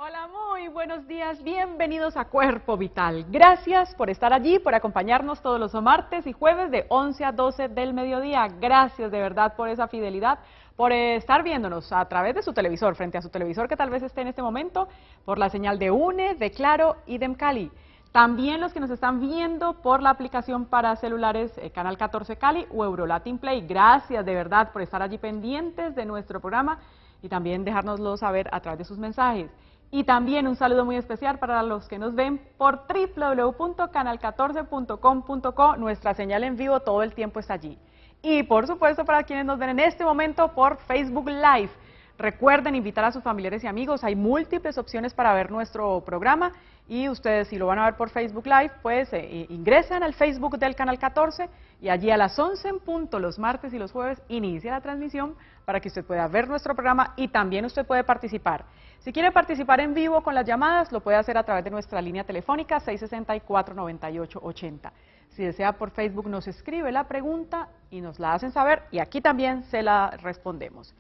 Hola, muy buenos días, bienvenidos a Cuerpo Vital. Gracias por estar allí, por acompañarnos todos los martes y jueves de 11 a 12 del mediodía. Gracias de verdad por esa fidelidad, por estar viéndonos a través de su televisor, frente a su televisor que tal vez esté en este momento, por la señal de UNE, de Claro y de Mcali. También los que nos están viendo por la aplicación para celulares Canal 14 Cali o Eurolatin Play. Gracias de verdad por estar allí pendientes de nuestro programa y también dejárnoslo saber a través de sus mensajes. Y también un saludo muy especial para los que nos ven por www.canal14.com.co, nuestra señal en vivo todo el tiempo está allí. Y por supuesto para quienes nos ven en este momento por Facebook Live. Recuerden invitar a sus familiares y amigos, hay múltiples opciones para ver nuestro programa y ustedes si lo van a ver por Facebook Live, pues ingresan al Facebook del Canal 14 y allí a las 11 en punto los martes y los jueves inicia la transmisión para que usted pueda ver nuestro programa y también usted puede participar. Si quiere participar en vivo con las llamadas, lo puede hacer a través de nuestra línea telefónica 664-9880. Si desea por Facebook nos escribe la pregunta y nos la hacen saber y aquí también se la respondemos.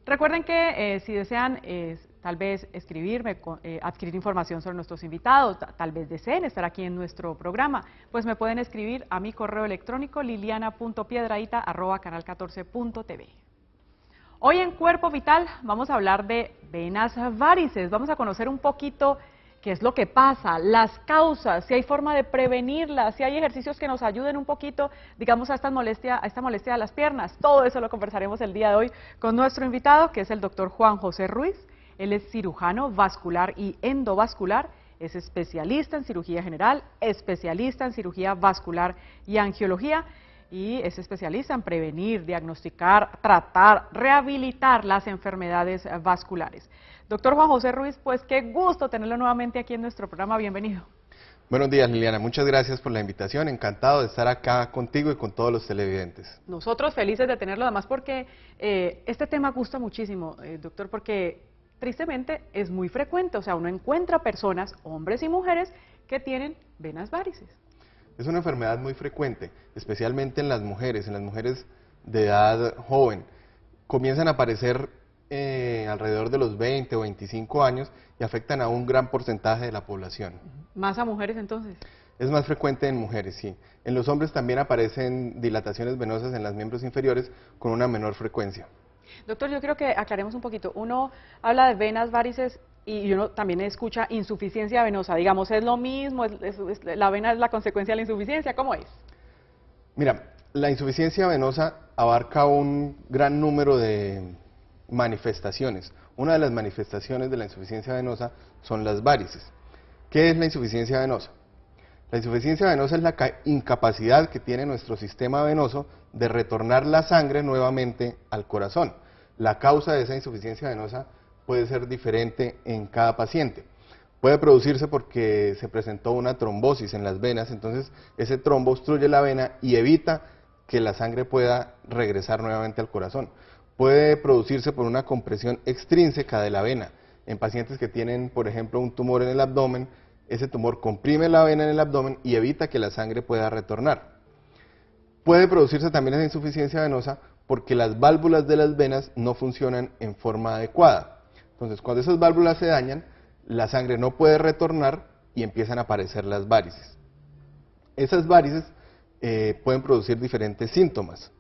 Recuerden que si desean tal vez escribirme, adquirir información sobre nuestros invitados, tal vez deseen estar aquí en nuestro programa, pues me pueden escribir a mi correo electrónico liliana.piedrahita@canal14.tv. Hoy en Cuerpo Vital vamos a hablar de venas varices, vamos a conocer un poquito qué es lo que pasa, las causas, si hay forma de prevenirlas, si hay ejercicios que nos ayuden un poquito, digamos, a esta molestia de las piernas. Todo eso lo conversaremos el día de hoy con nuestro invitado, que es el doctor Juan José Ruiz. Él es cirujano vascular y endovascular, es especialista en cirugía general, especialista en cirugía vascular y angiología, y es especialista en prevenir, diagnosticar, tratar, rehabilitar las enfermedades vasculares. Doctor Juan José Ruiz, pues qué gusto tenerlo nuevamente aquí en nuestro programa, bienvenido. Buenos días, Liliana, muchas gracias por la invitación, encantado de estar acá contigo y con todos los televidentes. Nosotros felices de tenerlo, además porque este tema gusta muchísimo, doctor, porque tristemente es muy frecuente, o sea, uno encuentra personas, hombres y mujeres, que tienen venas varices. Es una enfermedad muy frecuente, especialmente en las mujeres de edad joven. Comienzan a aparecer alrededor de los 20 o 25 años y afectan a un gran porcentaje de la población. ¿Más a mujeres entonces? Es más frecuente en mujeres, sí. En los hombres también aparecen dilataciones venosas en los miembros inferiores con una menor frecuencia. Doctor, yo creo que aclaremos un poquito. Uno habla de venas varices y uno también escucha insuficiencia venosa. Digamos, ¿es lo mismo? ¿La vena es la consecuencia de la insuficiencia? ¿Cómo es? Mira, la insuficiencia venosa abarca un gran número de manifestaciones. Una de las manifestaciones de la insuficiencia venosa son las varices. ¿Qué es la insuficiencia venosa? La insuficiencia venosa es la incapacidad que tiene nuestro sistema venoso de retornar la sangre nuevamente al corazón. La causa de esa insuficiencia venosa puede ser diferente en cada paciente. Puede producirse porque se presentó una trombosis en las venas, entonces ese trombo obstruye la vena y evita que la sangre pueda regresar nuevamente al corazón. Puede producirse por una compresión extrínseca de la vena. En pacientes que tienen, por ejemplo, un tumor en el abdomen, ese tumor comprime la vena en el abdomen y evita que la sangre pueda retornar. Puede producirse también esa insuficiencia venosa porque las válvulas de las venas no funcionan en forma adecuada. Entonces, cuando esas válvulas se dañan, la sangre no puede retornar y empiezan a aparecer las varices. Esas varices pueden producir diferentes síntomas.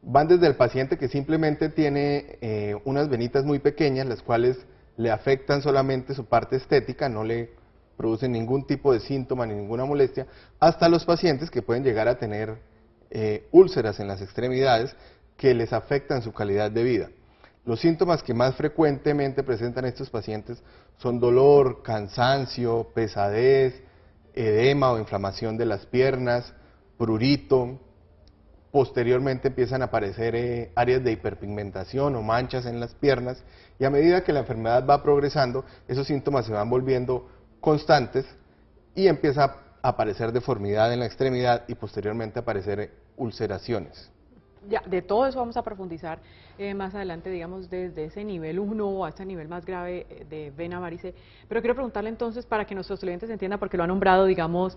Van desde el paciente que simplemente tiene unas venitas muy pequeñas, las cuales le afectan solamente su parte estética, no le producen ningún tipo de síntoma ni ninguna molestia, hasta los pacientes que pueden llegar a tener úlceras en las extremidades que les afectan su calidad de vida. Los síntomas que más frecuentemente presentan estos pacientes son dolor, cansancio, pesadez, edema o inflamación de las piernas, prurito. Posteriormente empiezan a aparecer áreas de hiperpigmentación o manchas en las piernas y a medida que la enfermedad va progresando, esos síntomas se van volviendo constantes y empieza a aparecer deformidad en la extremidad y posteriormente aparecer ulceraciones. Ya, de todo eso vamos a profundizar más adelante, digamos, desde ese nivel 1 a este nivel más grave de vena varice. Pero quiero preguntarle entonces, para que nuestros clientes entiendan, porque lo han nombrado, digamos,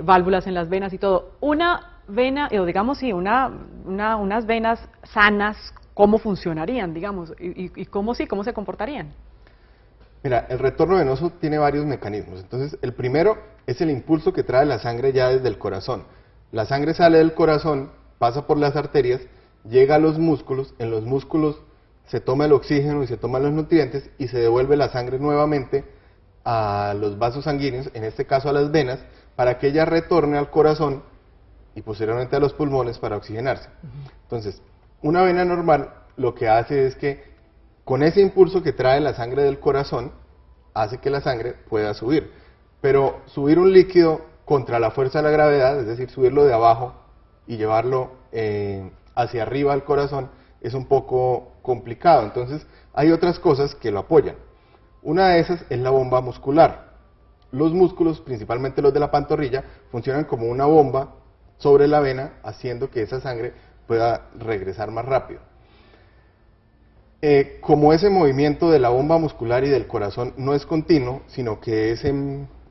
válvulas en las venas y todo. Una vena, o digamos, sí, unas venas sanas, ¿cómo funcionarían, digamos? ¿Y cómo se comportarían? Mira, el retorno venoso tiene varios mecanismos. Entonces, el primero es el impulso que trae la sangre ya desde el corazón. La sangre sale del corazón, pasa por las arterias, llega a los músculos, en los músculos se toma el oxígeno y se toman los nutrientes y se devuelve la sangre nuevamente a los vasos sanguíneos, en este caso a las venas, para que ella retorne al corazón y posteriormente a los pulmones para oxigenarse. Entonces, una vena normal lo que hace es que con ese impulso que trae la sangre del corazón, hace que la sangre pueda subir. Pero subir un líquido contra la fuerza de la gravedad, es decir, subirlo de abajo y llevarlo hacia arriba al corazón, es un poco complicado. Entonces, hay otras cosas que lo apoyan. Una de esas es la bomba muscular. Los músculos, principalmente los de la pantorrilla, funcionan como una bomba sobre la vena, haciendo que esa sangre pueda regresar más rápido. Como ese movimiento de la bomba muscular y del corazón no es continuo, sino que es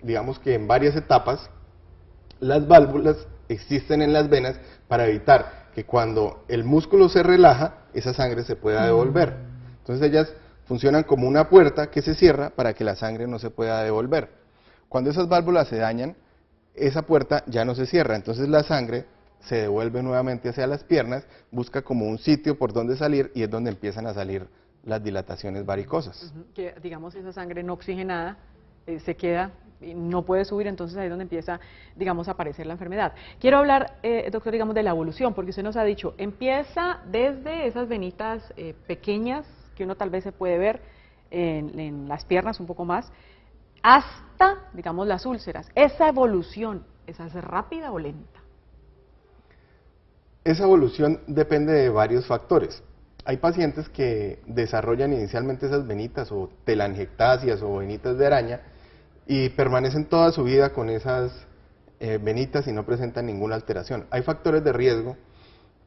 digamos que en varias etapas, las válvulas existen en las venas para evitar que cuando el músculo se relaja, esa sangre se pueda devolver. Entonces ellas funcionan como una puerta que se cierra para que la sangre no se pueda devolver. Cuando esas válvulas se dañan, esa puerta ya no se cierra, entonces la sangre se devuelve nuevamente hacia las piernas, busca como un sitio por donde salir y es donde empiezan a salir las dilataciones varicosas. Que digamos esa sangre no oxigenada se queda y no puede subir, entonces ahí es donde empieza, digamos, a aparecer la enfermedad. Quiero hablar, doctor, digamos, de la evolución, porque usted nos ha dicho, empieza desde esas venitas pequeñas que uno tal vez se puede ver en las piernas un poco más, hasta, digamos, las úlceras. ¿Esa evolución es rápida o lenta? Esa evolución depende de varios factores. Hay pacientes que desarrollan inicialmente esas venitas o telangiectasias o venitas de araña y permanecen toda su vida con esas venitas y no presentan ninguna alteración. Hay factores de riesgo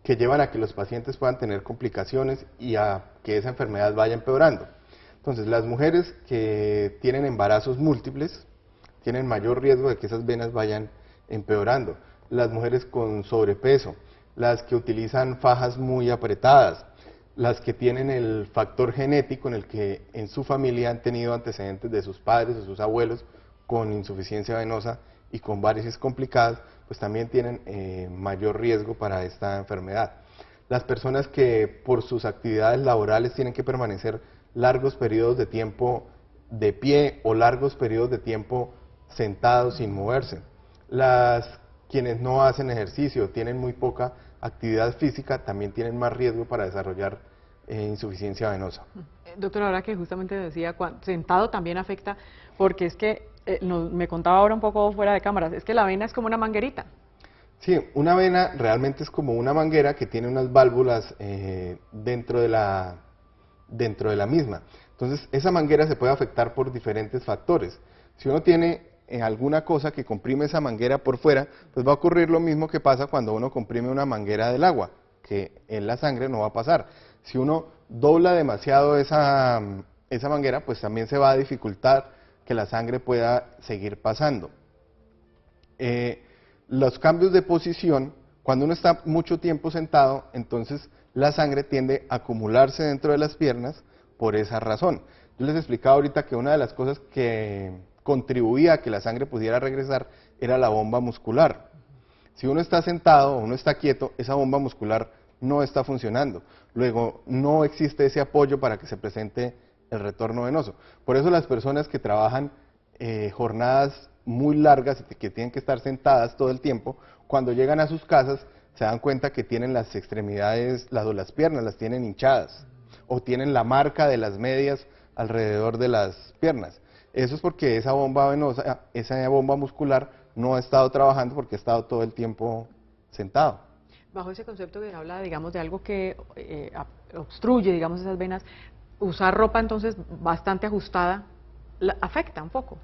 que llevan a que los pacientes puedan tener complicaciones y a que esa enfermedad vaya empeorando. Entonces, las mujeres que tienen embarazos múltiples tienen mayor riesgo de que esas venas vayan empeorando. Las mujeres con sobrepeso, las que utilizan fajas muy apretadas, las que tienen el factor genético en el que en su familia han tenido antecedentes de sus padres o sus abuelos con insuficiencia venosa y con varices complicadas, pues también tienen mayor riesgo para esta enfermedad. Las personas que por sus actividades laborales tienen que permanecer largos periodos de tiempo de pie o largos periodos de tiempo sentados sin moverse. Quienes no hacen ejercicio, tienen muy poca actividad física, también tienen más riesgo para desarrollar insuficiencia venosa. Doctor, ahora que justamente decía, sentado también afecta, porque es que me contaba ahora un poco fuera de cámaras, es que la vena es como una manguerita. Sí, una vena realmente es como una manguera que tiene unas válvulas dentro de la misma. Entonces, esa manguera se puede afectar por diferentes factores. Si uno tiene alguna cosa que comprime esa manguera por fuera, pues va a ocurrir lo mismo que pasa cuando uno comprime una manguera del agua, que en la sangre no va a pasar. Si uno dobla demasiado esa manguera, pues también se va a dificultar que la sangre pueda seguir pasando. Los cambios de posición, cuando uno está mucho tiempo sentado, entonces la sangre tiende a acumularse dentro de las piernas por esa razón. Yo les explicaba ahorita que una de las cosas que contribuía a que la sangre pudiera regresar era la bomba muscular. Si uno está sentado o uno está quieto, esa bomba muscular no está funcionando. Luego, no existe ese apoyo para que se presente el retorno venoso. Por eso las personas que trabajan jornadas muy largas y que tienen que estar sentadas todo el tiempo, cuando llegan a sus casas se dan cuenta que tienen las extremidades, las piernas las tienen hinchadas o tienen la marca de las medias alrededor de las piernas. Eso es porque esa bomba venosa, esa bomba muscular no ha estado trabajando porque ha estado todo el tiempo sentado. Bajo ese concepto que habla, digamos, de algo que obstruye, digamos, esas venas, usar ropa entonces bastante ajustada afecta un poco.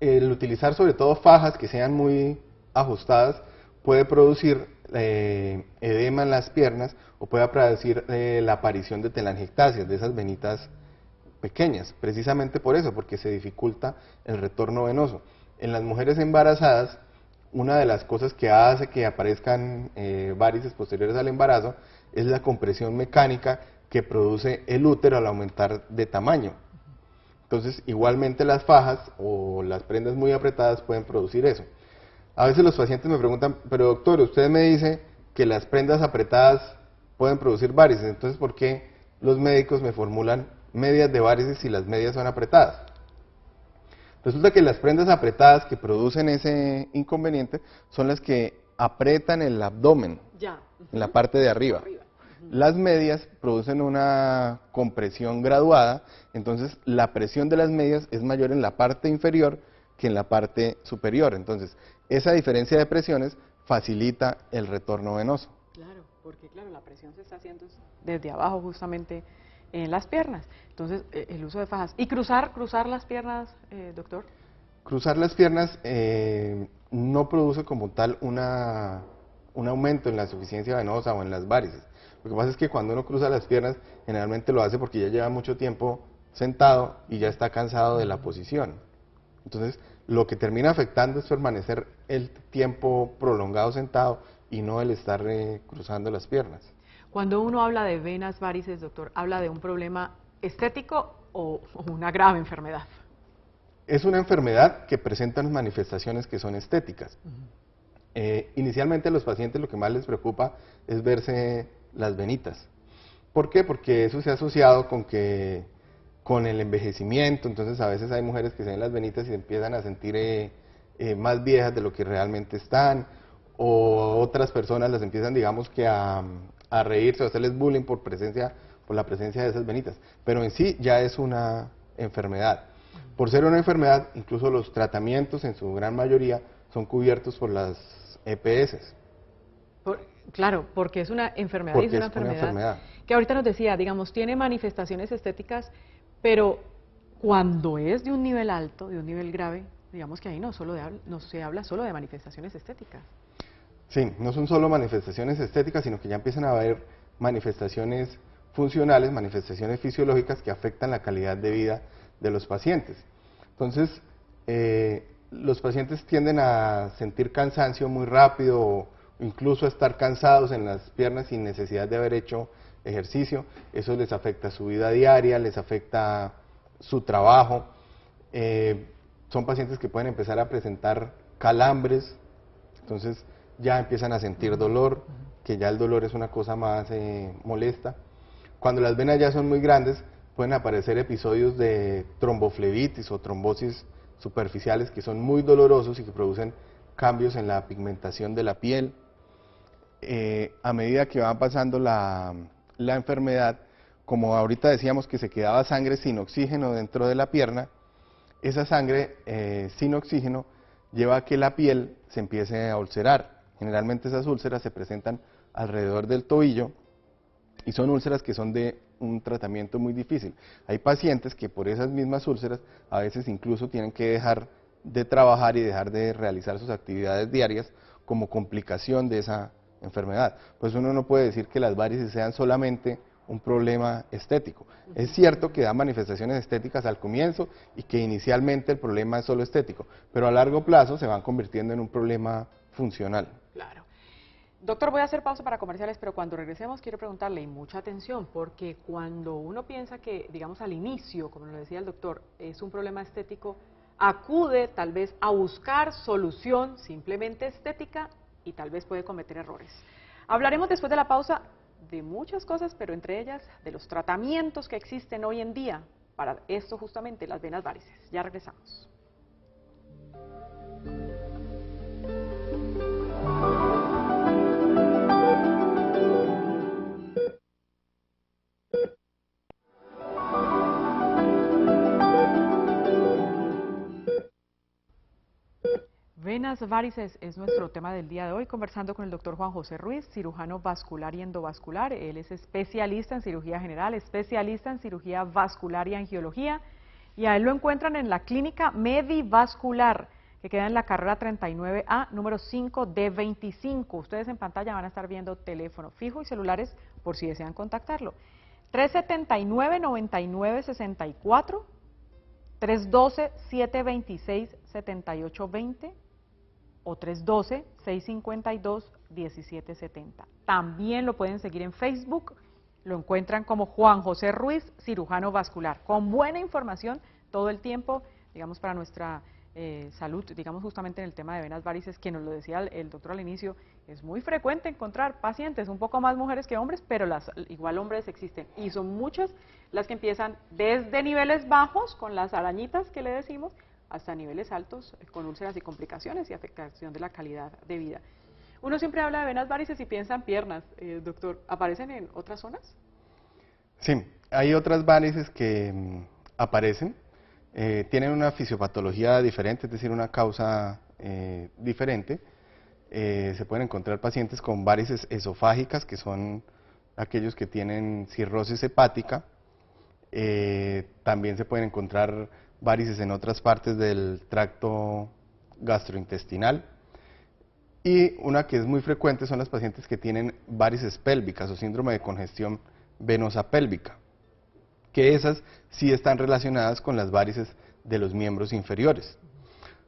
El utilizar sobre todo fajas que sean muy ajustadas puede producir edema en las piernas o puede producir la aparición de telangiectasias, de esas venitas pequeñas, precisamente por eso, porque se dificulta el retorno venoso. En las mujeres embarazadas, una de las cosas que hace que aparezcan varices posteriores al embarazo es la compresión mecánica que produce el útero al aumentar de tamaño. Entonces, igualmente las fajas o las prendas muy apretadas pueden producir eso. A veces los pacientes me preguntan, pero doctor, usted me dice que las prendas apretadas pueden producir varices, entonces ¿por qué los médicos me formulan medias de varices si las medias son apretadas? Resulta que las prendas apretadas que producen ese inconveniente son las que apretan el abdomen, en la parte de arriba. Las medias producen una compresión graduada, entonces la presión de las medias es mayor en la parte inferior que en la parte superior. Entonces, esa diferencia de presiones facilita el retorno venoso. Claro, porque claro, la presión se está haciendo desde abajo justamente en las piernas. Entonces, el uso de fajas. ¿Y cruzar las piernas, doctor? Cruzar las piernas no produce como tal un aumento en la insuficiencia venosa o en las varices. Lo que pasa es que cuando uno cruza las piernas, generalmente lo hace porque ya lleva mucho tiempo sentado y ya está cansado de la posición. Entonces, lo que termina afectando es permanecer el tiempo prolongado sentado y no el estar cruzando las piernas. Cuando uno habla de venas varices, doctor, ¿habla de un problema estético o una grave enfermedad? Es una enfermedad que presenta unas manifestaciones que son estéticas. Inicialmente a los pacientes lo que más les preocupa es verse las venitas. ¿Por qué? Porque eso se ha asociado con el envejecimiento, entonces a veces hay mujeres que se ven las venitas y se empiezan a sentir más viejas de lo que realmente están, o otras personas las empiezan, digamos que a reírse o hacerles bullying por la presencia de esas venitas, pero en sí ya es una enfermedad. Por ser una enfermedad, incluso los tratamientos en su gran mayoría son cubiertos por las EPS. Claro, porque es una enfermedad porque y es una enfermedad que ahorita nos decía, digamos, tiene manifestaciones estéticas, pero cuando es de un nivel alto, de un nivel grave, digamos que ahí no se habla solo de manifestaciones estéticas. Sí, no son solo manifestaciones estéticas, sino que ya empiezan a haber manifestaciones funcionales, manifestaciones fisiológicas que afectan la calidad de vida de los pacientes. Entonces, los pacientes tienden a sentir cansancio muy rápido o incluso a estar cansados en las piernas sin necesidad de haber hecho ejercicio. Eso les afecta su vida diaria, les afecta su trabajo. Son pacientes que pueden empezar a presentar calambres, entonces ya empiezan a sentir dolor, que ya el dolor es una cosa más molesta. Cuando las venas ya son muy grandes, pueden aparecer episodios de tromboflebitis o trombosis superficiales que son muy dolorosos y que producen cambios en la pigmentación de la piel. A medida que va pasando la enfermedad, como ahorita decíamos que se quedaba sangre sin oxígeno dentro de la pierna, esa sangre sin oxígeno lleva a que la piel se empiece a ulcerar. Generalmente esas úlceras se presentan alrededor del tobillo y son úlceras que son de un tratamiento muy difícil. Hay pacientes que por esas mismas úlceras a veces incluso tienen que dejar de trabajar y dejar de realizar sus actividades diarias como complicación de esa enfermedad. Pues uno no puede decir que las varices sean solamente un problema estético. Es cierto que da manifestaciones estéticas al comienzo y que inicialmente el problema es solo estético, pero a largo plazo se van convirtiendo en un problema funcional. Claro. Doctor, voy a hacer pausa para comerciales, pero cuando regresemos quiero preguntarle, y mucha atención, porque cuando uno piensa que, digamos al inicio, como lo decía el doctor, es un problema estético, acude tal vez a buscar solución simplemente estética y tal vez puede cometer errores. Hablaremos después de la pausa de muchas cosas, pero entre ellas de los tratamientos que existen hoy en día para esto justamente, las venas varices. Ya regresamos. Venas varices es nuestro tema del día de hoy, conversando con el doctor Juan José Ruiz, cirujano vascular y endovascular. Él es especialista en cirugía general, especialista en cirugía vascular y angiología, y a él lo encuentran en la clínica Medivascular, que queda en la carrera 39A, número 5D25. Ustedes en pantalla van a estar viendo teléfono fijo y celulares por si desean contactarlo. 379-9964, 312-726-7820, o 312-652-1770. También lo pueden seguir en Facebook, lo encuentran como Juan José Ruiz, cirujano vascular, con buena información todo el tiempo, digamos, para nuestra salud, digamos justamente en el tema de venas varices, que nos lo decía el doctor al inicio, es muy frecuente encontrar pacientes, un poco más mujeres que hombres, pero igual hombres existen, y son muchas las que empiezan desde niveles bajos, con las arañitas que le decimos, hasta niveles altos, con úlceras y complicaciones y afectación de la calidad de vida. Uno siempre habla de venas varices y piensa en piernas, doctor, ¿aparecen en otras zonas? Sí, hay otras varices que aparecen, tienen una fisiopatología diferente, es decir, una causa diferente. Se pueden encontrar pacientes con varices esofágicas, que son aquellos que tienen cirrosis hepática. También se pueden encontrar varices en otras partes del tracto gastrointestinal. Y una que es muy frecuente son las pacientes que tienen varices pélvicas o síndrome de congestión venosa pélvica, que esas sí están relacionadas con las varices de los miembros inferiores.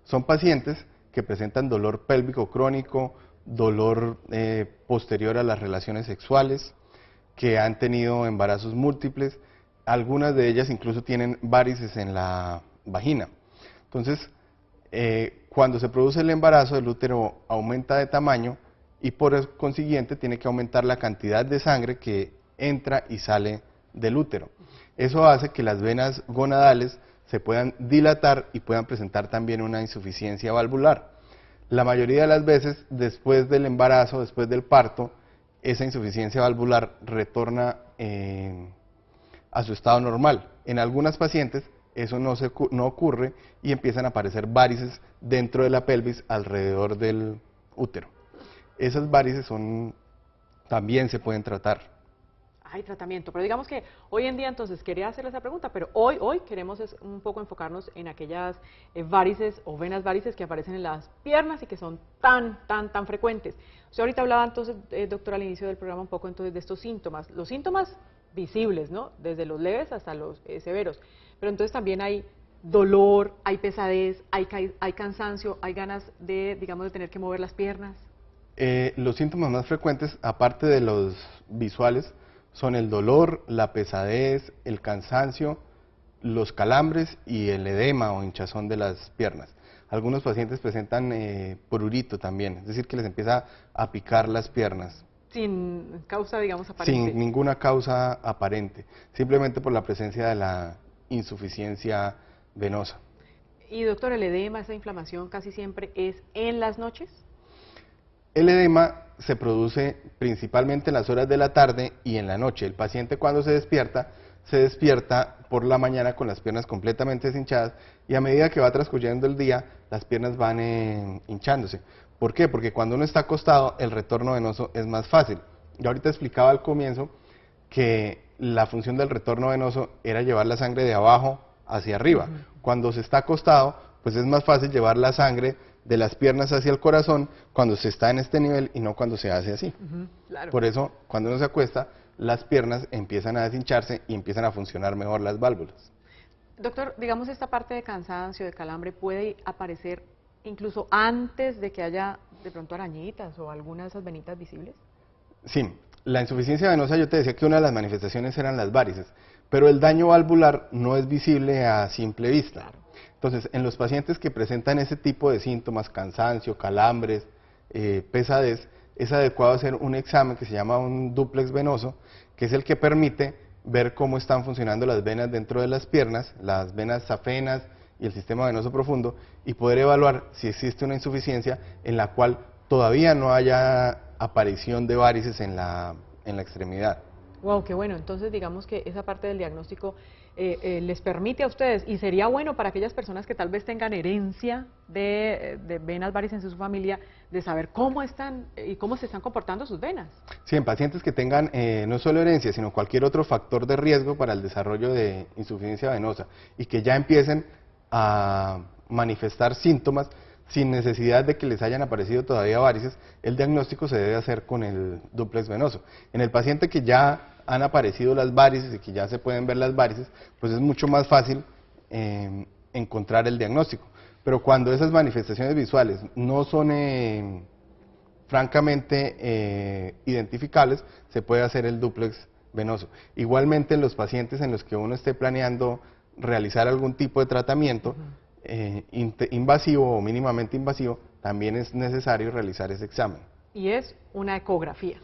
Son pacientes que presentan dolor pélvico crónico, dolor posterior a las relaciones sexuales, que han tenido embarazos múltiples, algunas de ellas incluso tienen varices en la vagina. Entonces, cuando se produce el embarazo, el útero aumenta de tamaño y por consiguiente tiene que aumentar la cantidad de sangre que entra y sale del útero. Eso hace que las venas gonadales se puedan dilatar y puedan presentar también una insuficiencia valvular. La mayoría de las veces, después del embarazo, después del parto, esa insuficiencia valvular retorna a su estado normal. En algunas pacientes eso no ocurre y empiezan a aparecer varices dentro de la pelvis alrededor del útero. Esas varices también se pueden tratar. Hay tratamiento, pero digamos que hoy en día, entonces, quería hacerle esa pregunta, pero hoy queremos un poco enfocarnos en aquellas varices o venas varices que aparecen en las piernas y que son tan frecuentes. Usted ahorita hablaba entonces, doctor, al inicio del programa un poco entonces de estos síntomas, los síntomas visibles, ¿no? Desde los leves hasta los severos, pero entonces también hay dolor, hay pesadez, hay cansancio, hay ganas de, digamos, de tener que mover las piernas. Los síntomas más frecuentes, aparte de los visuales, son el dolor, la pesadez, el cansancio, los calambres y el edema o hinchazón de las piernas. Algunos pacientes presentan prurito también, es decir, que les empieza a picar las piernas. Sin causa, digamos, aparente. Sin ninguna causa aparente, simplemente por la presencia de la insuficiencia venosa. Y doctor, el edema, esa inflamación casi siempre es en las noches. El edema se produce principalmente en las horas de la tarde y en la noche. El paciente cuando se despierta por la mañana con las piernas completamente deshinchadas y a medida que va transcurriendo el día, las piernas van hinchándose. ¿Por qué? Porque cuando uno está acostado, el retorno venoso es más fácil. Yo ahorita explicaba al comienzo que la función del retorno venoso era llevar la sangre de abajo hacia arriba. Cuando se está acostado, pues es más fácil llevar la sangre de las piernas hacia el corazón cuando se está en este nivel y no cuando se hace así. Claro. Por eso, cuando uno se acuesta, las piernas empiezan a deshincharse y empiezan a funcionar mejor las válvulas. Doctor, digamos, esta parte de cansancio, de calambre, ¿puede aparecer incluso antes de que haya de pronto arañitas o alguna de esas venitas visibles? Sí, la insuficiencia venosa, yo te decía que una de las manifestaciones eran las varices, pero el daño valvular no es visible a simple vista. Claro. Entonces, en los pacientes que presentan ese tipo de síntomas, cansancio, calambres, pesadez, es adecuado hacer un examen que se llama un dúplex venoso, que es el que permite ver cómo están funcionando las venas dentro de las piernas, las venas safenas y el sistema venoso profundo, y poder evaluar si existe una insuficiencia en la cual todavía no haya aparición de varices en la extremidad. Wow, qué bueno. Entonces, digamos que esa parte del diagnóstico les permite a ustedes, y sería bueno para aquellas personas que tal vez tengan herencia de venas varices en su familia, de saber cómo están y cómo se están comportando sus venas. Sí, en pacientes que tengan no solo herencia, sino cualquier otro factor de riesgo para el desarrollo de insuficiencia venosa y que ya empiecen a manifestar síntomas sin necesidad de que les hayan aparecido todavía varices, el diagnóstico se debe hacer con el dúplex venoso. En el paciente que ya han aparecido las varices y que ya se pueden ver las varices, pues es mucho más fácil encontrar el diagnóstico. Pero cuando esas manifestaciones visuales no son francamente identificables, se puede hacer el dúplex venoso. Igualmente en los pacientes en los que uno esté planeando realizar algún tipo de tratamiento invasivo o mínimamente invasivo, también es necesario realizar ese examen. Y es una ecografía.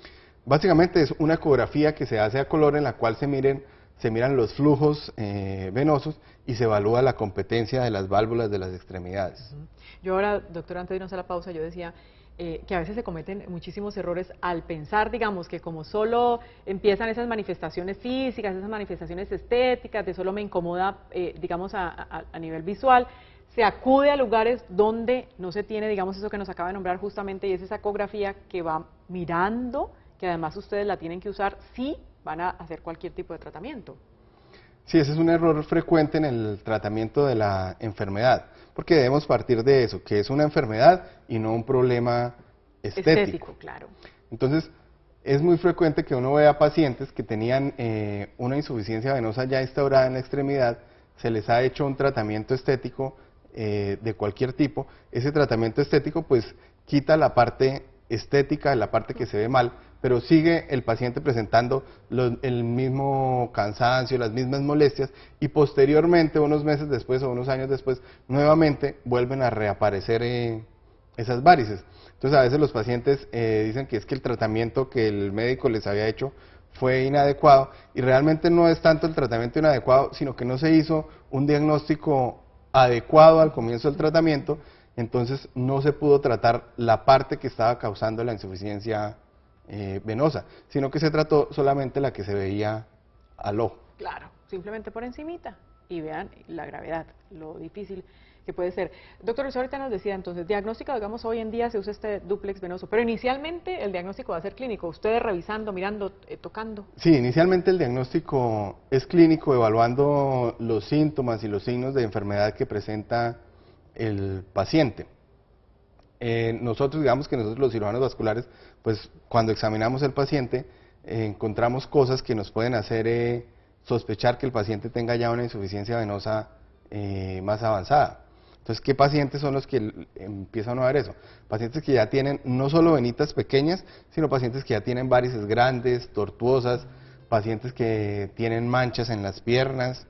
Básicamente es una ecografía que se hace a color en la cual se miran los flujos venosos y se evalúa la competencia de las válvulas de las extremidades. Yo ahora, doctor, antes de irnos a la pausa, yo decía que a veces se cometen muchísimos errores al pensar, digamos, que como solo empiezan esas manifestaciones físicas, esas manifestaciones estéticas, de solo me incomoda, digamos, a nivel visual, se acude a lugares donde no se tiene, digamos, eso que nos acaba de nombrar justamente, y es esa ecografía que va mirando, que además ustedes la tienen que usar si van a hacer cualquier tipo de tratamiento. Sí, ese es un error frecuente en el tratamiento de la enfermedad, porque debemos partir de eso, que es una enfermedad y no un problema estético. Claro. Entonces, es muy frecuente que uno vea pacientes que tenían una insuficiencia venosa ya instaurada en la extremidad, se les ha hecho un tratamiento estético de cualquier tipo. Ese tratamiento estético pues quita la parte estética, la parte que se ve mal, pero sigue el paciente presentando el mismo cansancio, las mismas molestias, y posteriormente, unos meses después o unos años después, nuevamente vuelven a reaparecer esas varices. Entonces a veces los pacientes dicen que es que el tratamiento que el médico les había hecho fue inadecuado, y realmente no es tanto el tratamiento inadecuado, sino que no se hizo un diagnóstico adecuado al comienzo del tratamiento, entonces no se pudo tratar la parte que estaba causando la insuficiencia venosa, sino que se trató solamente la que se veía al ojo. Claro, simplemente por encimita, y vean la gravedad, lo difícil que puede ser. Doctor, usted ahorita nos decía, entonces, diagnóstico, digamos, hoy en día se usa este dúplex venoso, pero inicialmente el diagnóstico va a ser clínico, ustedes revisando, mirando, tocando. Sí, inicialmente el diagnóstico es clínico, evaluando los síntomas y los signos de enfermedad que presenta el paciente. Nosotros los cirujanos vasculares, pues cuando examinamos al paciente, encontramos cosas que nos pueden hacer sospechar que el paciente tenga ya una insuficiencia venosa más avanzada. Entonces, ¿qué pacientes son los que empiezan a ver eso? Pacientes que ya tienen no solo venitas pequeñas, sino pacientes que ya tienen varices grandes, tortuosas, pacientes que tienen manchas en las piernas,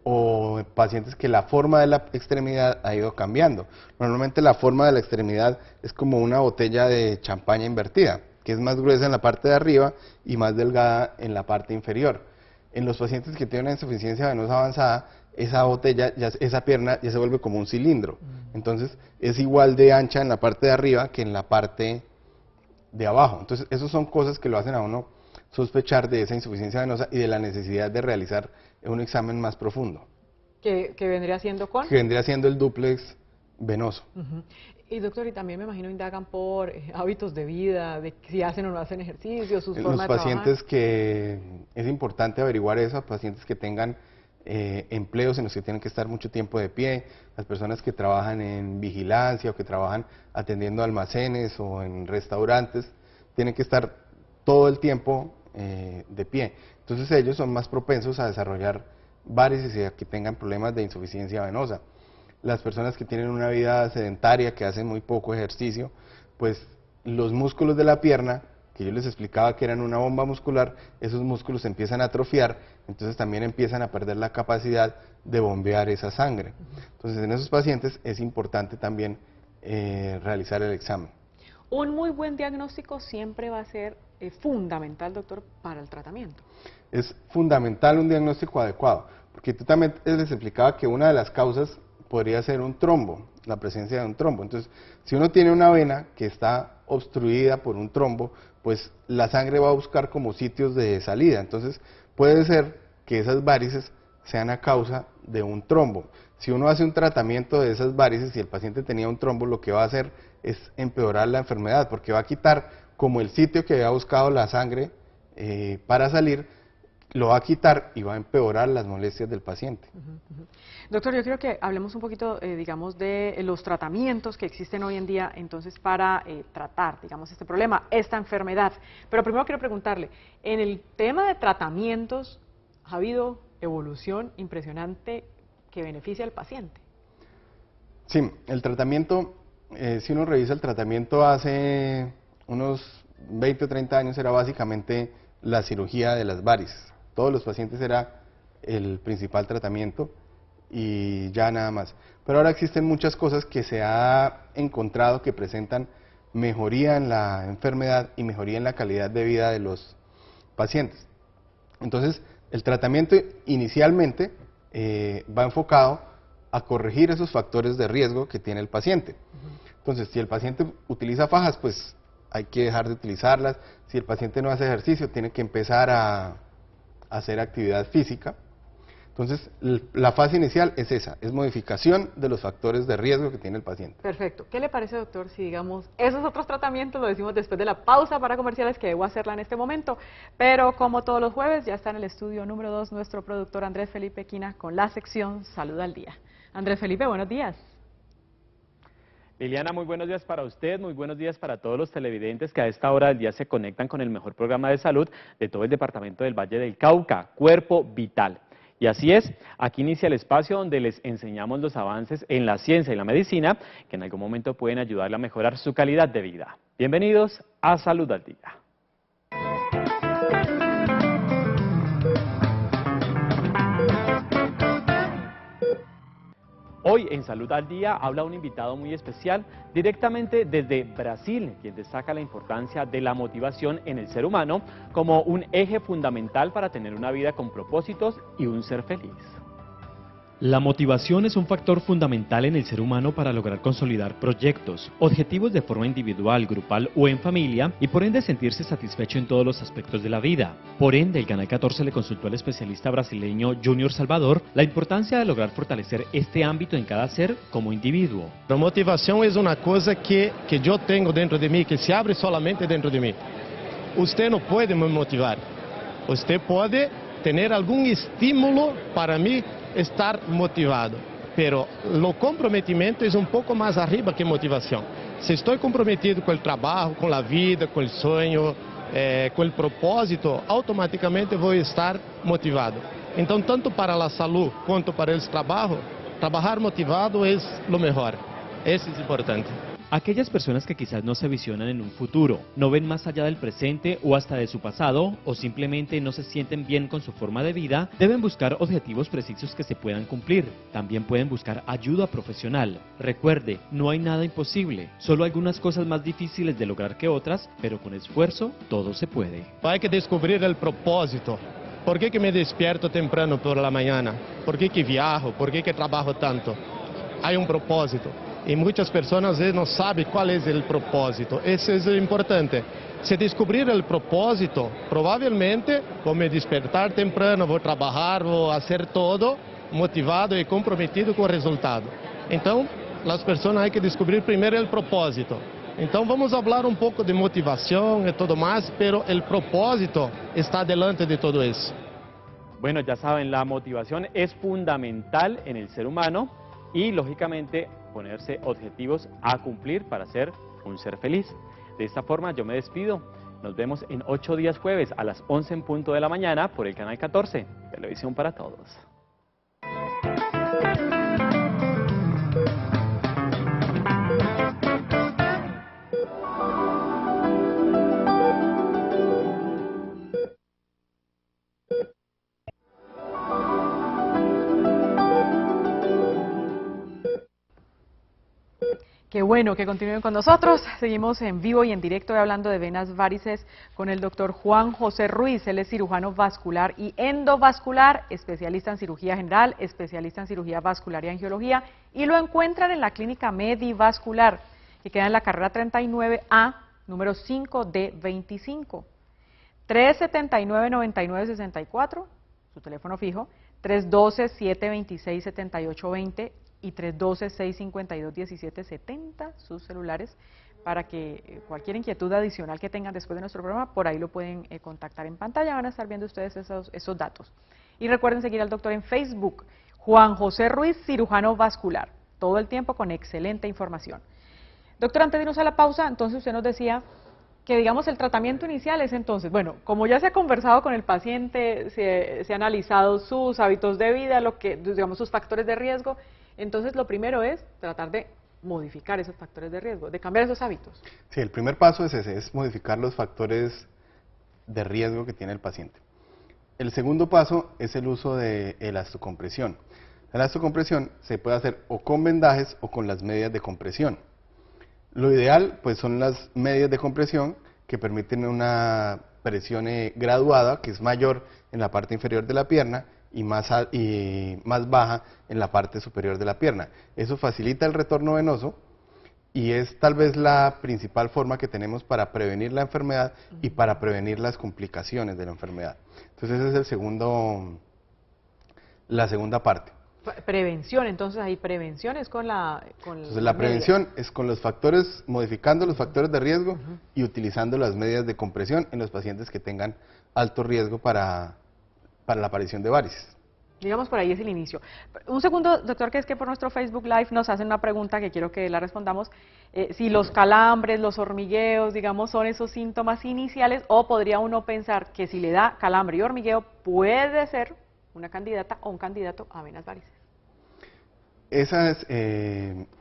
o pacientes que la forma de la extremidad ha ido cambiando. Normalmente la forma de la extremidad es como una botella de champaña invertida, que es más gruesa en la parte de arriba y más delgada en la parte inferior. En los pacientes que tienen una insuficiencia venosa avanzada, esa botella, esa pierna ya se vuelve como un cilindro. Entonces es igual de ancha en la parte de arriba que en la parte de abajo. Entonces esas son cosas que lo hacen a uno sospechar de esa insuficiencia venosa y de la necesidad de realizar un examen más profundo. ¿Que vendría siendo con? Que vendría siendo el dúplex venoso. Y doctor, y también me imagino indagan por hábitos de vida, de si hacen o no hacen ejercicio, sus formas de trabajar. Los pacientes que es importante averiguar eso, pacientes que tengan empleos en los que tienen que estar mucho tiempo de pie, las personas que trabajan en vigilancia o que trabajan atendiendo almacenes o en restaurantes, tienen que estar todo el tiempo de pie. Entonces ellos son más propensos a desarrollar varices y a que tengan problemas de insuficiencia venosa. Las personas que tienen una vida sedentaria, que hacen muy poco ejercicio, pues los músculos de la pierna, que yo les explicaba que eran una bomba muscular, esos músculos se empiezan a atrofiar, entonces también empiezan a perder la capacidad de bombear esa sangre. Entonces en esos pacientes es importante también realizar el examen. Un muy buen diagnóstico siempre va a ser fundamental, doctor, para el tratamiento. Es fundamental un diagnóstico adecuado, porque tú también les explicaba que una de las causas podría ser un trombo, la presencia de un trombo. Entonces, si uno tiene una vena que está obstruida por un trombo, pues la sangre va a buscar como sitios de salida. Entonces, puede ser que esas varices sean a causa de un trombo. Si uno hace un tratamiento de esas varices y el paciente tenía un trombo, lo que va a hacer es empeorar la enfermedad, porque va a quitar como el sitio que había buscado la sangre para salir, lo va a quitar y va a empeorar las molestias del paciente. Doctor, yo quiero que hablemos un poquito, digamos, de los tratamientos que existen hoy en día, entonces, para tratar, digamos, este problema, esta enfermedad. Pero primero quiero preguntarle, en el tema de tratamientos, ¿ha habido evolución impresionante que beneficia al paciente? Sí, el tratamiento, si uno revisa el tratamiento hace unos 20 o 30 años, era básicamente la cirugía de las varices. Todos los pacientes era el principal tratamiento. y ya nada más. Pero ahora existen muchas cosas que se ha encontrado que presentan mejoría en la enfermedad y mejoría en la calidad de vida de los pacientes. Entonces, el tratamiento inicialmente va enfocado a corregir esos factores de riesgo que tiene el paciente. Entonces, si el paciente utiliza fajas, pues hay que dejar de utilizarlas. Si el paciente no hace ejercicio, tiene que empezar a hacer actividad física. Entonces, la fase inicial es esa, es modificación de los factores de riesgo que tiene el paciente. Perfecto. ¿Qué le parece, doctor, si digamos esos otros tratamientos lo decimos después de la pausa para comerciales, que debo hacerla en este momento? Pero como todos los jueves, ya está en el estudio número 2 nuestro productor Andrés Felipe Quina con la sección Salud al Día. Andrés Felipe, buenos días. Liliana, muy buenos días para usted, muy buenos días para todos los televidentes que a esta hora del día se conectan con el mejor programa de salud de todo el departamento del Valle del Cauca, Cuerpo Vital. Y así es, aquí inicia el espacio donde les enseñamos los avances en la ciencia y la medicina que en algún momento pueden ayudarle a mejorar su calidad de vida. Bienvenidos a Salud al Día. Hoy en Salud al Día habla un invitado muy especial directamente desde Brasil, quien destaca la importancia de la motivación en el ser humano como un eje fundamental para tener una vida con propósitos y un ser feliz. La motivación es un factor fundamental en el ser humano para lograr consolidar proyectos, objetivos de forma individual, grupal o en familia y por ende sentirse satisfecho en todos los aspectos de la vida. Por ende, el Canal 14 le consultó al especialista brasileño Junior Salvador la importancia de lograr fortalecer este ámbito en cada ser como individuo. La motivación es una cosa que yo tengo dentro de mí, que se abre solamente dentro de mí. Usted no puede me motivar, usted puede tener algún estímulo para mí estar motivado, pero o comprometimento é pouco mais arriba que motivação. Se estou comprometido com o trabalho, com a vida, com o sonho, com o propósito, automaticamente vou estar motivado. Então, tanto para a saúde quanto para o trabalho, trabalhar motivado é o melhor. Isso é importante. Aquellas personas que quizás no se visionan en un futuro, no ven más allá del presente o hasta de su pasado, o simplemente no se sienten bien con su forma de vida, deben buscar objetivos precisos que se puedan cumplir. También pueden buscar ayuda profesional. Recuerde, no hay nada imposible, solo algunas cosas más difíciles de lograr que otras, pero con esfuerzo todo se puede. Hay que descubrir el propósito. ¿Por qué que me despierto temprano por la mañana? ¿Por qué que viajo? ¿Por qué que trabajo tanto? Hay un propósito. E muitas pessoas não sabem qual é o propósito. Isso é importante. Se descobrir o propósito, provavelmente, vou me despertar temprano, vou trabalhar, vou fazer todo motivado e comprometido com o resultado. Então, as pessoas têm que descobrir primeiro o propósito. Então, vamos falar um pouco de motivação e tudo mais, pero o propósito está delante de todo isso. Bueno, ya saben, la motivación es fundamental en el ser humano y, lógicamente, ponerse objetivos a cumplir para ser un ser feliz. De esta forma yo me despido. Nos vemos en 8 días jueves a las 11 en punto de la mañana por el Canal 14, Televisión para Todos. Qué bueno que continúen con nosotros. Seguimos en vivo y en directo hablando de venas varices con el doctor Juan José Ruiz. Él es cirujano vascular y endovascular, especialista en cirugía general, especialista en cirugía vascular y angiología, y lo encuentran en la clínica Medivascular, que queda en la carrera 39A, número 5D25. 379-9964, su teléfono fijo, 312-726-7820 y 312-652-1770, sus celulares, para que cualquier inquietud adicional que tengan después de nuestro programa, por ahí lo pueden contactar en pantalla, van a estar viendo ustedes esos datos. Y recuerden seguir al doctor en Facebook, Juan José Ruiz, cirujano vascular, todo el tiempo con excelente información. Doctor, antes de irnos a la pausa, entonces usted nos decía que, digamos, el tratamiento inicial es entonces, bueno, como ya se ha conversado con el paciente, se ha analizado sus hábitos de vida, digamos, sus factores de riesgo, entonces lo primero es tratar de modificar esos factores de riesgo, de cambiar esos hábitos. Sí, el primer paso es ese, es modificar los factores de riesgo que tiene el paciente. El segundo paso es el uso de elastocompresión. La elastocompresión se puede hacer o con vendajes o con las medias de compresión. Lo ideal pues son las medias de compresión que permiten una presión graduada, que es mayor en la parte inferior de la pierna y más baja en la parte superior de la pierna. Eso facilita el retorno venoso y es tal vez la principal forma que tenemos para prevenir la enfermedad y para prevenir las complicaciones de la enfermedad. Entonces ese es la segunda parte. Prevención, entonces hay prevenciones Entonces la prevención es con los factores, modificando los factores de riesgo y utilizando las medidas de compresión en los pacientes que tengan alto riesgo para la aparición de varices. Digamos, por ahí es el inicio. Un segundo, doctor, que es que por nuestro Facebook Live nos hacen una pregunta que quiero que la respondamos. Si los calambres, los hormigueos, digamos, son esos síntomas iniciales, o podría uno pensar que si le da calambre y hormigueo puede ser una candidata o un candidato a venas varices.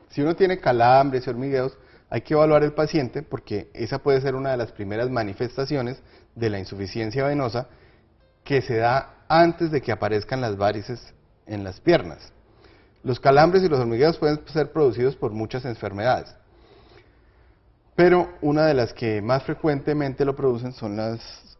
Si uno tiene calambres y hormigueos, hay que evaluar el paciente porque esa puede ser una de las primeras manifestaciones de la insuficiencia venosa que se da antes de que aparezcan las varices en las piernas. Los calambres y los hormigueos pueden ser producidos por muchas enfermedades, pero una de las que más frecuentemente lo producen son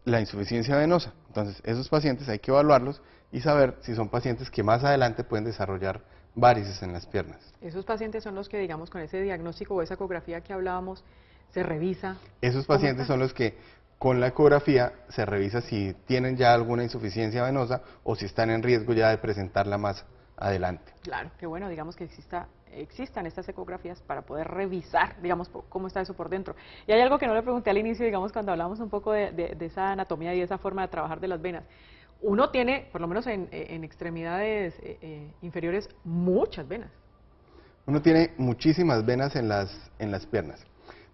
la insuficiencia venosa. Entonces, esos pacientes hay que evaluarlos y saber si son pacientes que más adelante pueden desarrollar varices en las piernas. Esos pacientes son los que, digamos, con ese diagnóstico o esa ecografía que hablábamos, se revisa. Esos pacientes son los que con la ecografía se revisa si tienen ya alguna insuficiencia venosa o si están en riesgo ya de presentarla más adelante. Claro, qué bueno, digamos que existan estas ecografías para poder revisar, digamos, cómo está eso por dentro. Y hay algo que no le pregunté al inicio, digamos, cuando hablamos un poco de esa anatomía y de esa forma de trabajar de las venas. Uno tiene, por lo menos en extremidades inferiores, muchas venas. Uno tiene muchísimas venas en las piernas,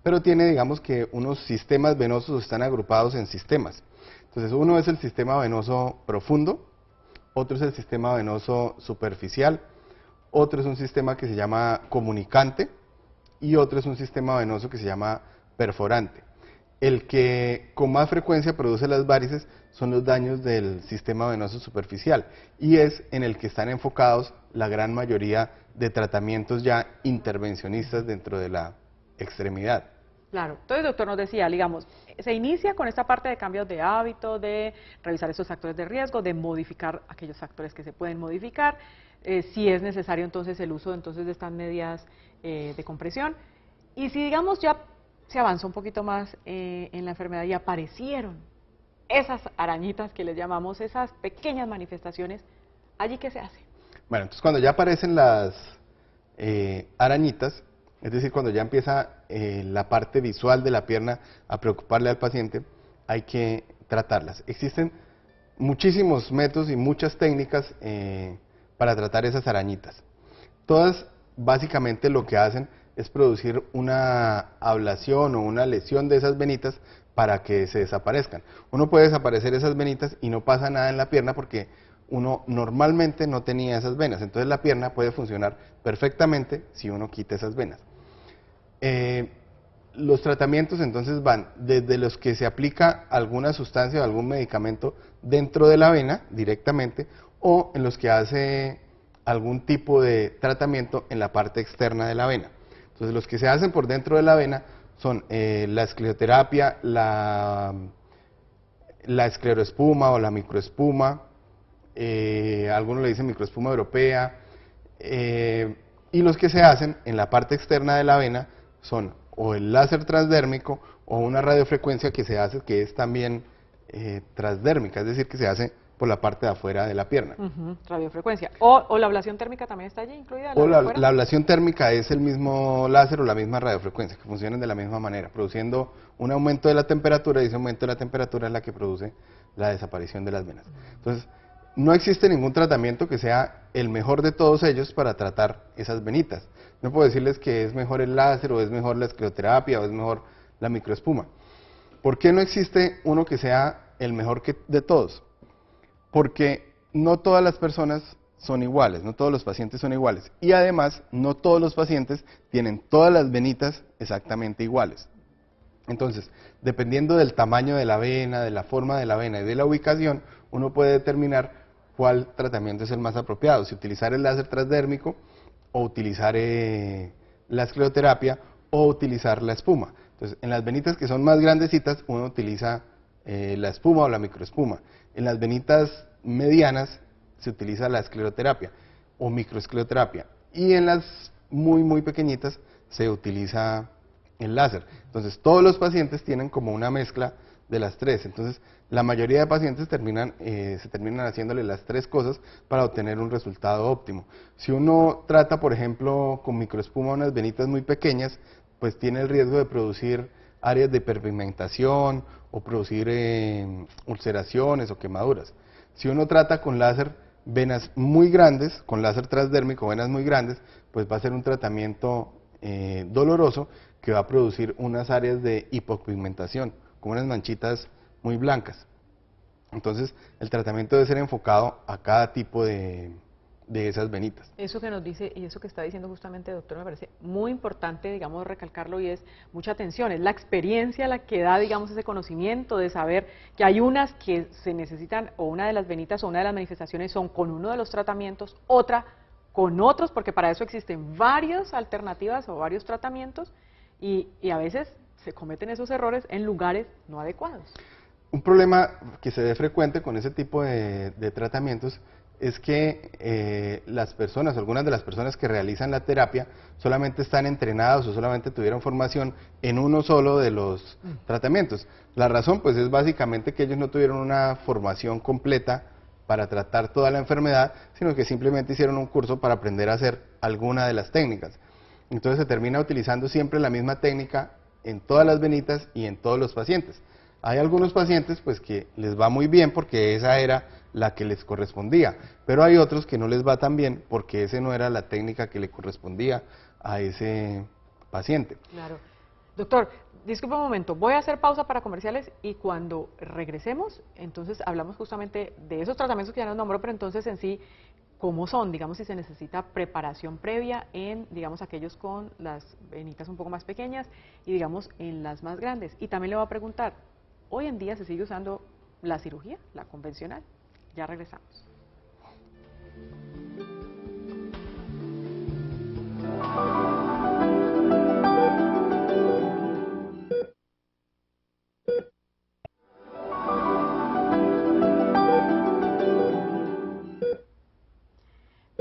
pero tiene, digamos, que unos sistemas venosos están agrupados en sistemas. Entonces, uno es el sistema venoso profundo, otro es el sistema venoso superficial, otro es un sistema que se llama comunicante y otro es un sistema venoso que se llama perforante. El que con más frecuencia produce las varices son los daños del sistema venoso superficial y es en el que están enfocados la gran mayoría de tratamientos ya intervencionistas dentro de la extremidad. Claro, entonces doctor nos decía, digamos, se inicia con esta parte de cambios de hábito, de revisar esos factores de riesgo, de modificar aquellos factores que se pueden modificar, si es necesario entonces el uso de estas medidas de compresión, y si digamos ya se avanzó un poquito más en la enfermedad y aparecieron esas arañitas que les llamamos, esas pequeñas manifestaciones, ¿allí qué se hace? Bueno, entonces cuando ya aparecen las arañitas, es decir, cuando ya empieza la parte visual de la pierna a preocuparle al paciente, hay que tratarlas. Existen muchísimos métodos y muchas técnicas para tratar esas arañitas. Todas básicamente lo que hacen es producir una ablación o una lesión de esas venitas para que se desaparezcan. Uno puede desaparecer esas venitas y no pasa nada en la pierna porque uno normalmente no tenía esas venas, entonces la pierna puede funcionar perfectamente si uno quita esas venas. Los tratamientos entonces van desde los que se aplica alguna sustancia o algún medicamento dentro de la vena directamente o en los que hace algún tipo de tratamiento en la parte externa de la vena. Entonces los que se hacen por dentro de la vena son la escleroterapia, la escleroespuma o la microespuma, algunos le dicen microespuma europea, y los que se hacen en la parte externa de la vena son o el láser transdérmico o una radiofrecuencia que se hace que es también transdérmica, es decir, que se hace por la parte de afuera de la pierna. Radiofrecuencia. O la ablación térmica también está allí incluida. La ablación térmica es el mismo láser o la misma radiofrecuencia, que funcionan de la misma manera, produciendo un aumento de la temperatura y ese aumento de la temperatura es la que produce la desaparición de las venas. Entonces, no existe ningún tratamiento que sea el mejor de todos ellos para tratar esas venitas. No puedo decirles que es mejor el láser o es mejor la escleroterapia o es mejor la microespuma. ¿Por qué no existe uno que sea el mejor de todos? Porque no todas las personas son iguales, no todos los pacientes son iguales y además no todos los pacientes tienen todas las venitas exactamente iguales. Entonces, dependiendo del tamaño de la vena, de la forma de la vena y de la ubicación, uno puede determinar cuál tratamiento es el más apropiado, si utilizar el láser transdérmico o utilizar la escleroterapia o utilizar la espuma. Entonces, en las venitas que son más grandecitas, uno utiliza la espuma o la microespuma. En las venitas medianas se utiliza la escleroterapia o microescleroterapia. Y en las muy pequeñitas se utiliza el láser. Entonces, todos los pacientes tienen como una mezcla de las tres. Entonces, la mayoría de pacientes se terminan haciéndole las tres cosas para obtener un resultado óptimo. Si uno trata, por ejemplo, con microespuma unas venitas muy pequeñas, pues tiene el riesgo de producir áreas de hiperpigmentación o producir ulceraciones o quemaduras. Si uno trata con láser venas muy grandes, con láser transdérmico venas muy grandes, pues va a ser un tratamiento doloroso que va a producir unas áreas de hipopigmentación, como unas manchitas muy blancas. Entonces, el tratamiento debe ser enfocado a cada tipo de esas venitas. Eso que nos dice y eso que está diciendo justamente, doctor, me parece muy importante, digamos, recalcarlo, y es mucha atención, es la experiencia la que da, digamos, ese conocimiento de saber que hay unas que se necesitan, o una de las venitas o una de las manifestaciones son con uno de los tratamientos, otra con otros, porque para eso existen varias alternativas o varios tratamientos, y a veces se cometen esos errores en lugares no adecuados. Un problema que se ve frecuente con ese tipo de tratamientos es que las personas, algunas de las personas que realizan la terapia, solamente están entrenados o solamente tuvieron formación en uno solo de los tratamientos. La razón, pues, es básicamente que ellos no tuvieron una formación completa para tratar toda la enfermedad, sino que simplemente hicieron un curso para aprender a hacer alguna de las técnicas. Entonces se termina utilizando siempre la misma técnica en todas las venitas y en todos los pacientes. Hay algunos pacientes pues que les va muy bien porque esa era la que les correspondía, pero hay otros que no les va tan bien porque esa no era la técnica que le correspondía a ese paciente. Claro. Doctor, disculpe un momento, voy a hacer pausa para comerciales y cuando regresemos, entonces hablamos justamente de esos tratamientos que ya nos nombró, pero entonces en sí, ¿cómo son? Digamos, si se necesita preparación previa en, digamos, aquellos con las venitas un poco más pequeñas y, digamos, en las más grandes. Y también le voy a preguntar, ¿hoy en día se sigue usando la cirugía, la convencional? Ya regresamos.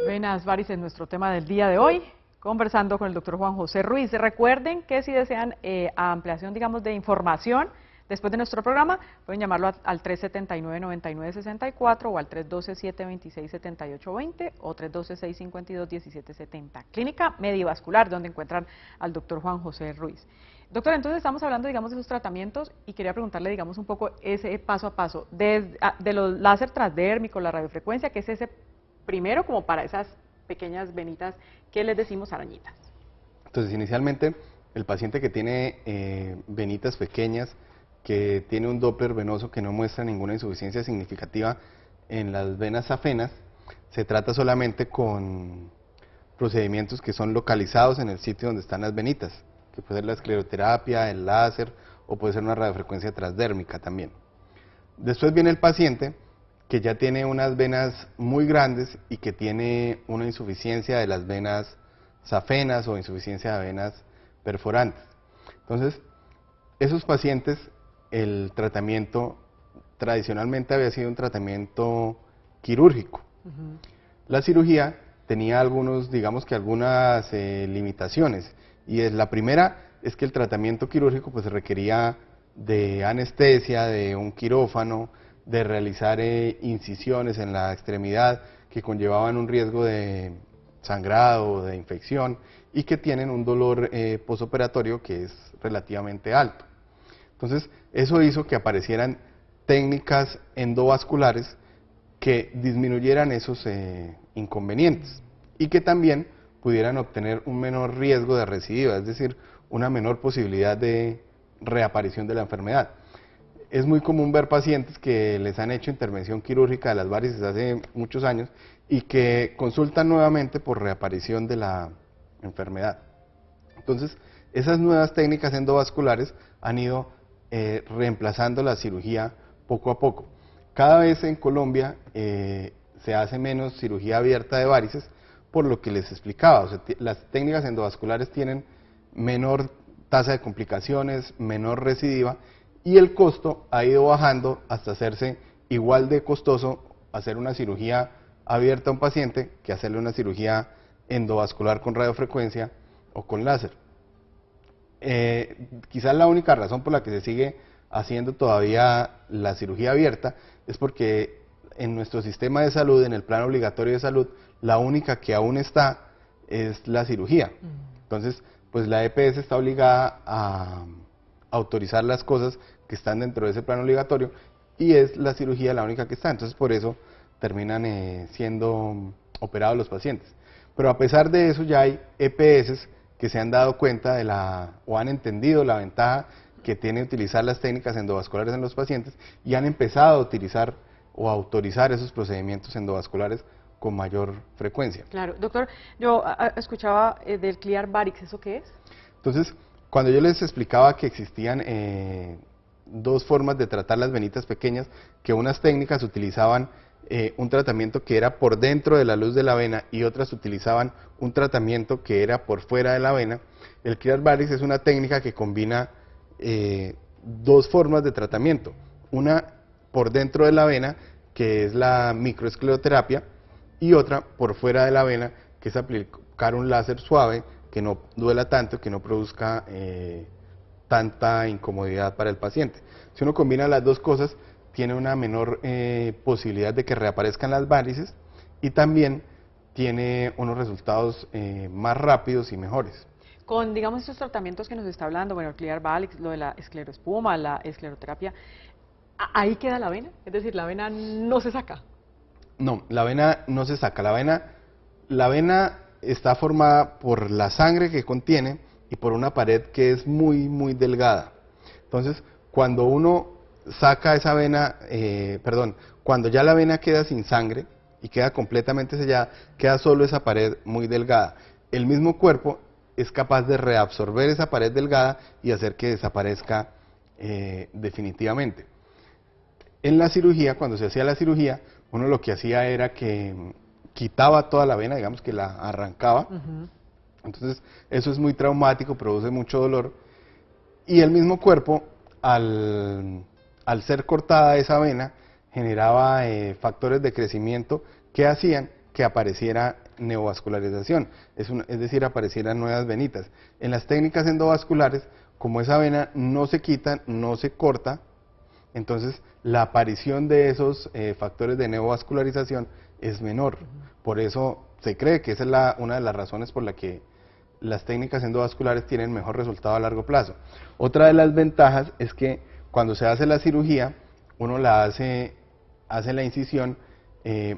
Venas varices, nuestro tema del día de hoy, conversando con el doctor Juan José Ruiz. Recuerden que si desean ampliación, digamos, de información después de nuestro programa, pueden llamarlo al 379-9964 o al 312-726-7820 o 312-652-1770. Clínica Medivascular, donde encuentran al doctor Juan José Ruiz. Doctor, entonces estamos hablando, digamos, de esos tratamientos y quería preguntarle, digamos, un poco ese paso a paso, de los láser transdérmicos, la radiofrecuencia, que es ese primero como para esas pequeñas venitas que les decimos arañitas. Entonces, inicialmente, el paciente que tiene venitas pequeñas, que tiene un Doppler venoso que no muestra ninguna insuficiencia significativa en las venas safenas, se trata solamente con procedimientos que son localizados en el sitio donde están las venitas, que puede ser la escleroterapia, el láser o puede ser una radiofrecuencia transdérmica también. Después viene el paciente que ya tiene unas venas muy grandes y que tiene una insuficiencia de las venas safenas o insuficiencia de venas perforantes. Entonces, esos pacientes, el tratamiento tradicionalmente había sido un tratamiento quirúrgico. La cirugía tenía algunas limitaciones, y la primera es que el tratamiento quirúrgico pues requería de anestesia, de un quirófano, de realizar incisiones en la extremidad que conllevaban un riesgo de sangrado, de infección, y que tienen un dolor posoperatorio que es relativamente alto. Entonces, eso hizo que aparecieran técnicas endovasculares que disminuyeran esos inconvenientes y que también pudieran obtener un menor riesgo de recidiva, es decir, una menor posibilidad de reaparición de la enfermedad. Es muy común ver pacientes que les han hecho intervención quirúrgica de las varices hace muchos años y que consultan nuevamente por reaparición de la enfermedad. Entonces, esas nuevas técnicas endovasculares han ido reemplazando la cirugía poco a poco. Cada vez en Colombia se hace menos cirugía abierta de varices, por lo que les explicaba. O sea, las técnicas endovasculares tienen menor tasa de complicaciones, menor recidiva, y el costo ha ido bajando hasta hacerse igual de costoso hacer una cirugía abierta a un paciente que hacerle una cirugía endovascular con radiofrecuencia o con láser. Quizás la única razón por la que se sigue haciendo todavía la cirugía abierta es porque en nuestro sistema de salud, en el plan obligatorio de salud, la única que aún está es la cirugía. Entonces, pues la EPS está obligada a autorizar las cosas que están dentro de ese plan obligatorio, y es la cirugía la única que está. Entonces, por eso terminan siendo operados los pacientes. Pero a pesar de eso, ya hay EPS que se han dado cuenta o han entendido la ventaja que tiene utilizar las técnicas endovasculares en los pacientes, y han empezado a utilizar o a autorizar esos procedimientos endovasculares con mayor frecuencia. Claro, doctor, yo escuchaba del Clear Barrix, ¿eso qué es? Entonces, cuando yo les explicaba que existían dos formas de tratar las venitas pequeñas, que unas técnicas utilizaban un tratamiento que era por dentro de la luz de la vena y otras utilizaban un tratamiento que era por fuera de la vena, el Clear Barrix es una técnica que combina dos formas de tratamiento. Una por dentro de la vena, que es la microescleroterapia, y otra por fuera de la vena, que es aplicar un láser suave que no duela tanto, que no produzca tanta incomodidad para el paciente. Si uno combina las dos cosas, tiene una menor posibilidad de que reaparezcan las varices, y también tiene unos resultados más rápidos y mejores. Con, digamos, estos tratamientos que nos está hablando, bueno, el Clear Barrix, lo de la escleroespuma, la escleroterapia, ¿ahí queda la vena? Es decir, la vena no se saca. No, la vena no se saca. La vena está formada por la sangre que contiene y por una pared que es muy, muy delgada. Entonces, cuando uno saca esa vena, cuando ya la vena queda sin sangre y queda completamente sellada, queda solo esa pared muy delgada. El mismo cuerpo es capaz de reabsorber esa pared delgada y hacer que desaparezca definitivamente. En la cirugía, cuando se hacía la cirugía, uno lo que hacía era que quitaba toda la vena, digamos que la arrancaba. Entonces, eso es muy traumático, produce mucho dolor, y el mismo cuerpo, al ser cortada esa vena, generaba factores de crecimiento que hacían que apareciera neovascularización, es decir, aparecieran nuevas venitas. En las técnicas endovasculares, como esa vena no se quita, no se corta, entonces la aparición de esos factores de neovascularización es menor. Por eso se cree que esa es una de las razones por la que las técnicas endovasculares tienen mejor resultado a largo plazo. Otra de las ventajas es que cuando se hace la cirugía, uno hace la incisión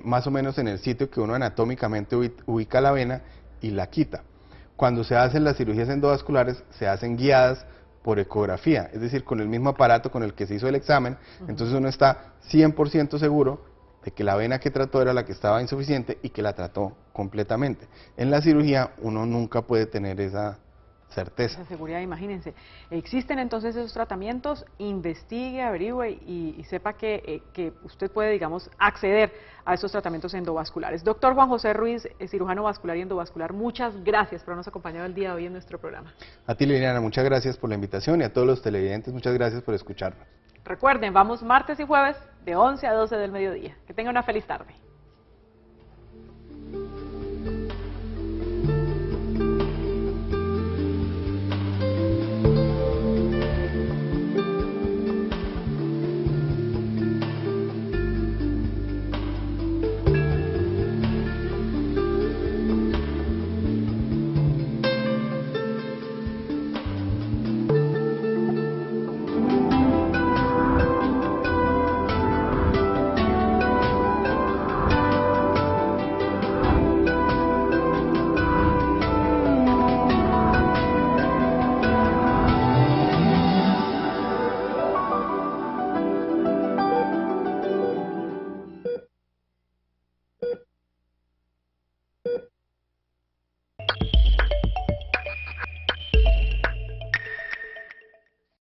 más o menos en el sitio que uno anatómicamente ubica la vena y la quita. Cuando se hacen las cirugías endovasculares, se hacen guiadas por ecografía, es decir, con el mismo aparato con el que se hizo el examen. Entonces uno está 100% seguro de que la vena que trató era la que estaba insuficiente y que la trató completamente. En la cirugía uno nunca puede tener esa certeza. Esa seguridad, imagínense. Existen entonces esos tratamientos, investigue, averigüe y sepa que usted puede, digamos, acceder a esos tratamientos endovasculares. Doctor Juan José Ruiz, cirujano vascular y endovascular, muchas gracias por habernos acompañado el día de hoy en nuestro programa. A ti, Liliana, muchas gracias por la invitación, y a todos los televidentes, muchas gracias por escucharnos. Recuerden, vamos martes y jueves de 11 a 12 del mediodía. Que tengan una feliz tarde.